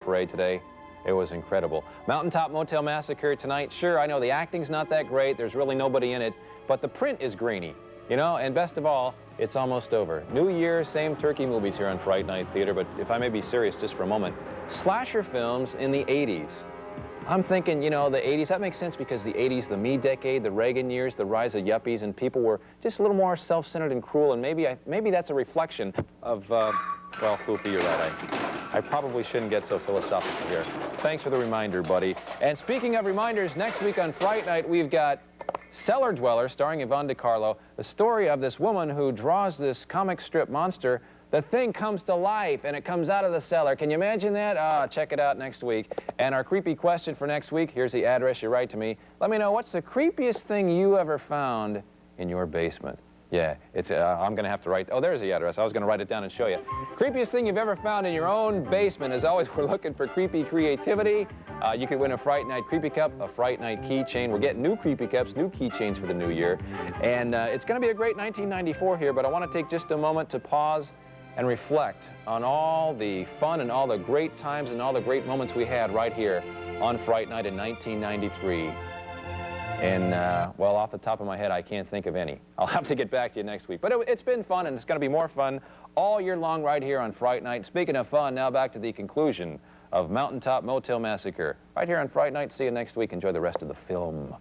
parade today. It was incredible. Mountaintop Motel Massacre tonight. Sure, I know the acting's not that great. There's really nobody in it, but the print is grainy, you know, and best of all, it's almost over. New Year, same turkey movies here on Fright Night Theater, but if I may be serious just for a moment, slasher films in the 80s. I'm thinking, you know, the 80s, that makes sense because the 80s, the me decade, the Reagan years, the rise of yuppies, and people were just a little more self-centered and cruel, and maybe that's a reflection of, well, Foofy, you're right. I probably shouldn't get so philosophical here. Thanks for the reminder, buddy. And speaking of reminders, next week on Fright Night, we've got Cellar Dweller, starring Yvonne DiCarlo, the story of this woman who draws this comic strip monster. The thing comes to life, and it comes out of the cellar. Can you imagine that? Ah, check it out next week. And our creepy question for next week, here's the address. You write to me. Let me know, what's the creepiest thing you ever found in your basement? Yeah, it's, I'm going to have to write. Oh, there's the address. I was going to write it down and show you. Creepiest thing you've ever found in your own basement. As always, we're looking for creepy creativity. You could win a Fright Night Creepy Cup, a Fright Night keychain. We're getting new creepy cups, new keychains for the new year. And it's going to be a great 1994 here, but I want to take just a moment to pause and reflect on all the fun and all the great times and all the great moments we had right here on Fright Night in 1993. And, well, off the top of my head, I can't think of any. I'll have to get back to you next week. But it's been fun, and it's going to be more fun all year long right here on Fright Night. Speaking of fun, now back to the conclusion of Mountaintop Motel Massacre. Right here on Fright Night. See you next week. Enjoy the rest of the film.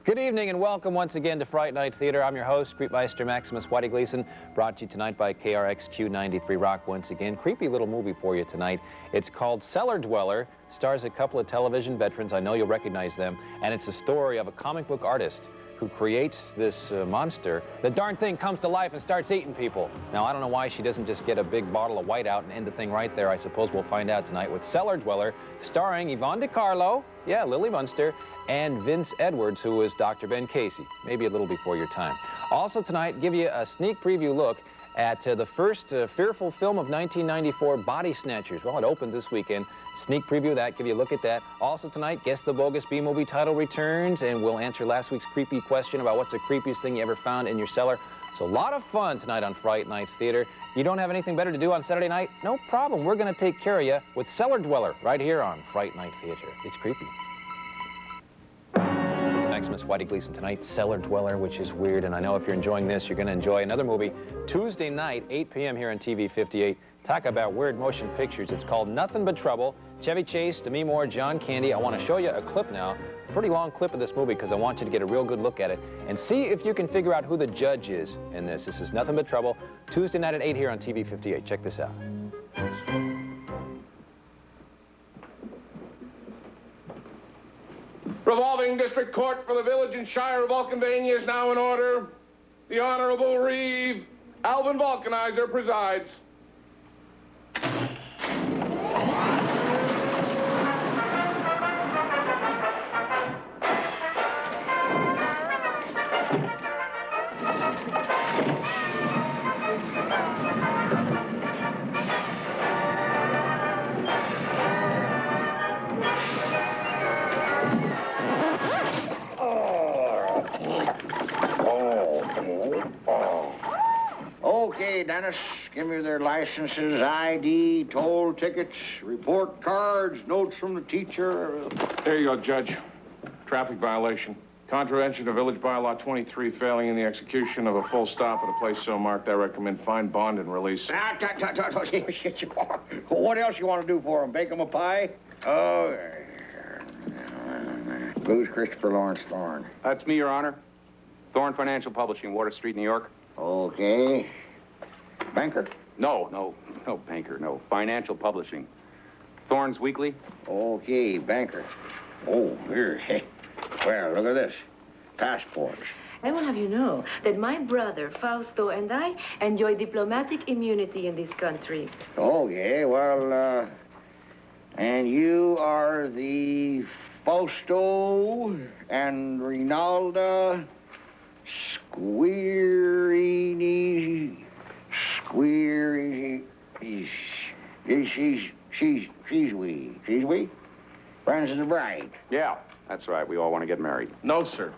Good evening and welcome once again to Fright Night Theater. I'm your host, Creepmeister Maximus Whitey Gleason, brought to you tonight by KRXQ 93 Rock once again. Creepy little movie for you tonight. It's called Cellar Dweller, stars a couple of television veterans. I know you'll recognize them. And it's the story of a comic book artist who creates this monster. The darn thing comes to life and starts eating people. Now, I don't know why she doesn't just get a big bottle of whiteout and end the thing right there. I suppose we'll find out tonight with Cellar Dweller, starring Yvonne DiCarlo, yeah, Lily Munster, and Vince Edwards, who is Dr. Ben Casey, maybe a little before your time. Also tonight, give you a sneak preview look at the first fearful film of 1994, Body Snatchers. Well, it opened this weekend. Sneak preview of that, give you a look at that. Also tonight, Guess the Bogus B-Movie title returns, and we'll answer last week's creepy question about what's the creepiest thing you ever found in your cellar. So a lot of fun tonight on Fright Night Theater. You don't have anything better to do on Saturday night? No problem. We're going to take care of you with Cellar Dweller right here on Fright Night Theater. It's creepy. Maximus Whitey Gleason tonight, Cellar Dweller, which is weird, and I know if you're enjoying this, you're going to enjoy another movie Tuesday night, 8 p.m. here on TV 58. Talk about weird motion pictures. It's called Nothing But Trouble. Chevy Chase, Demi Moore, John Candy. I want to show you a clip now, a pretty long clip of this movie because I want you to get a real good look at it and see if you can figure out who the judge is in this. This is Nothing But Trouble, Tuesday night at 8 here on TV 58. Check this out. Revolving District Court for the Village and Shire of Vulcandania is now in order. The Honorable Reeve Alvin Vulcanizer presides. Okay, Dennis, give me their licenses, ID, toll tickets, report cards, notes from the teacher. There you go, Judge. Traffic violation. Contravention of Village Bylaw 23, failing in the execution of a full stop at a place so marked. I recommend fine, bond, and release. What else you want to do for them? Bake them a pie? Oh, who's Christopher Lawrence Thorne? That's me, Your Honor. Thorne Financial Publishing, Water Street, New York. Okay. Banker? No, banker, no. Financial Publishing. Thorne's Weekly. Okay, banker. Oh, here. Well, look at this. Passports. I will have you know that my brother, Fausto, and I enjoy diplomatic immunity in this country. Okay, well, and you are the Fausto and Rinalda Squeerini. She's we. Friends of the bride. Yeah, that's right. We all want to get married. No, sir.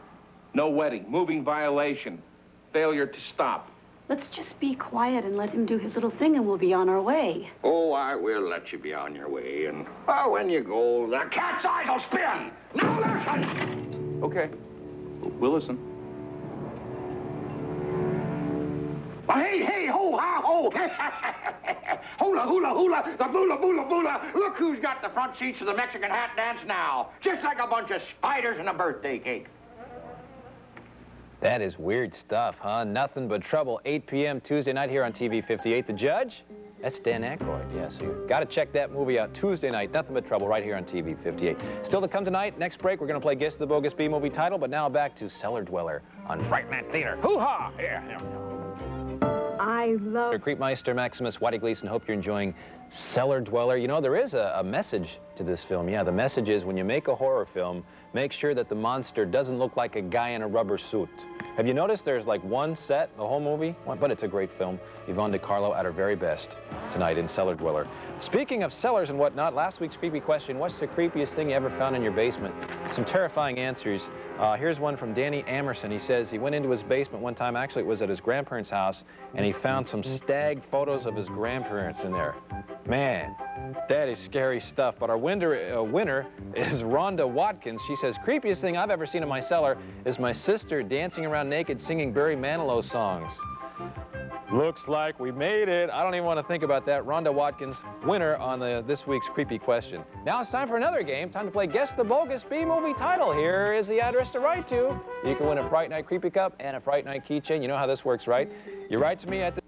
No wedding. Moving violation. Failure to stop. Let's just be quiet and let him do his little thing, and we'll be on our way. Oh, I will let you be on your way, and when you go, the cat's eyes will spin. Now listen. Okay. We'll listen. Hey, ho, ha, ho. Hula, hula, hula, the bula, bula, bula. Look who's got the front seats of the Mexican hat dance now. Just like a bunch of spiders in a birthday cake. That is weird stuff, huh? Nothing but trouble. 8 p.m. Tuesday night here on TV 58. The Judge? That's Dan Aykroyd. Yeah, so you've got to check that movie out Tuesday night. Nothing but trouble right here on TV 58. Still to come tonight. Next break, we're going to play Guess the Bogus B movie title, but now back to Cellar Dweller on Frightmare Theater. Hoo-ha! Yeah. I love... Creepmeister Maximus Whitey Gleason. Hope you're enjoying Cellar Dweller. You know, there is a message to this film. Yeah, the message is when you make a horror film, make sure that the monster doesn't look like a guy in a rubber suit. Have you noticed there's like one set, the whole movie? But it's a great film. Yvonne DiCarlo at her very best tonight in Cellar Dweller. Speaking of cellars and whatnot, last week's creepy question, what's the creepiest thing you ever found in your basement? Some terrifying answers. Here's one from Danny Amerson. He says he went into his basement one time, actually it was at his grandparents' house, and he found some stag photos of his grandparents in there. Man, that is scary stuff. But our winner is Rhonda Watkins. She says, creepiest thing I've ever seen in my cellar is my sister dancing around naked singing Barry Manilow songs. Looks like we made it. I don't even want to think about that. Rhonda Watkins, winner on this week's creepy question. Now it's time for another game. Time to play Guess the Bogus B-movie title. Here is the address to write to. You can win a Fright Night Creepy Cup and a Fright Night keychain. You know how this works, right? You write to me at the